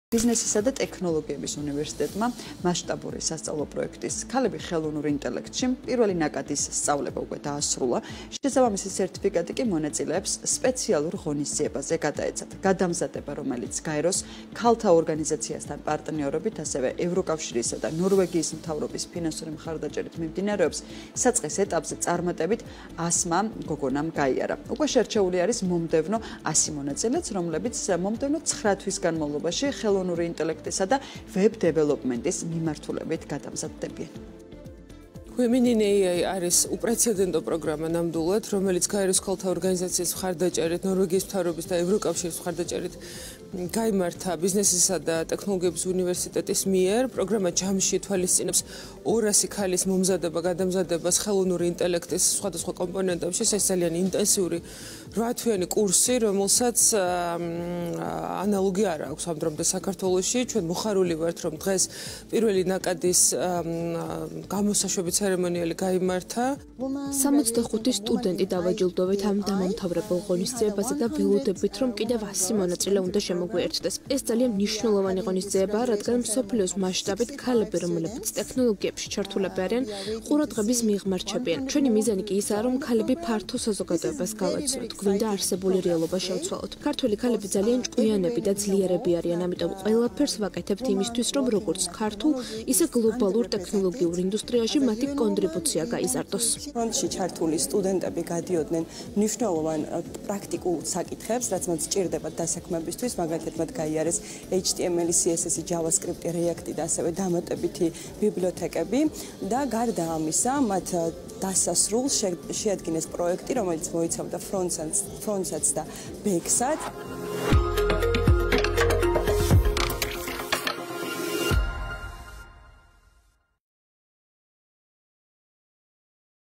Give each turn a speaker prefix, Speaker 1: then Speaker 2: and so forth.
Speaker 1: ბიზნესისა და ტექნოლოგიების უნივერსიტეტმა მასშტაბური სასწავლო პროექტის ქალები ხელოვნურ ინტელექტში პირველი ნაკადის სწავლება უკვე დაასრულა. შესაბამისი სერტიფიკატი კი მონაწილეებს სპეციალურ ღონისძიებაზე გადაეცათ. გადამზადება, რომელიც გაეროს ქალთა ორგანიზაციასთან პარტნიორობით, ასევე ევროკავშირისა და ნორვეგიის მთავრობის ფინანსური მხარდაჭერით მიმდინარეობს, საწყის ეტაპზე წარმატებით 100-მა გოგონამ გაიარა. უკვე შერჩეული არის მომდევნო 100 მონაწილეც, რომლებიც მომდევნო 9 თვის განმავლობაში ხელოვნური ინტელექტისა და ვებ დეველოპმენტის მიმართულებით გადამზადდებიან.
Speaker 2: Women in AI არის უპრეცედენტო პროგრამა ნამდვილად, რომელიც გაეროს ქალთა ორგანიზაციის მხარდაჭერით, ნორვეგიის მთავრობის და ევროკავშირის მხარდაჭერით გაიმართა ბიზნესისა და ტექნოლოგიების უნივერსიტეტის მიერ. პროგრამა ჯამში თვალისწინებს 200 ქალის მომზადება, გადამზადებას ხელოვნური ინტელექტის სხვადასხვა კომპონენტებში. ეს ძალიან ინტენსიური 8-თვიანი კურსი, რომელსაც ანალოგი არ აქვს ამ დრომდე საქართველოში. ჩვენ მოხარული ვართ, რომ დღეს პირველი ნაკადის გამოსაშვები ცერემონიალი გაიმართა.
Speaker 3: 65 სტუდენტი დავაჯილდოვეთ ამ დამამთავრებელ ღონისძიებაზე და ველოდებით, რომ კიდევ 100 მონაწილე უნდა შემოგვიერთდეს. ეს ძალიან მნიშვნელოვანი ღონისძიებაა, რადგან მსოფლიოს მასშტაბით ქალები, რომლებიც ტექნოლოგიებში ჩართულები არიან, ყურადღების მიღმარჩებიან. ჩვენი მიზანი კი ისაა, რომ ქალები ფართო საზოგადოებას გავაცნოთ, გვინდა არსებული რეალობა შევცვალოთ. ქართველი ქალები ძალიან ჭკვიანები და ძლიერები არიან, ამიტომ ყველაფერს ვაკეთებთ იმისთვის, რომ როგორც ქართულ, ისე გლობალურ ტექნოლოგიურ ინდუსტრიაში მათი კონტრიბუცია გაიზარდოს.
Speaker 4: ფრონტში ჩართული სტუდენტები გადიოდნენ მნიშვნელოვან პრაქტიკულ საკითხებს, რაც მათ სჭირდებათ დასაქმებისთვის, მაგალითად მათ გაიარეს HTML, CSS, JavaScript, React და ასევე დამატებითი ბიბლიოთეკები და გარდა ამისა, მათ დასასრულს შეადგინეს პროექტი, რომელიც მოიცავდა ფრონტსაც და ბექსაც.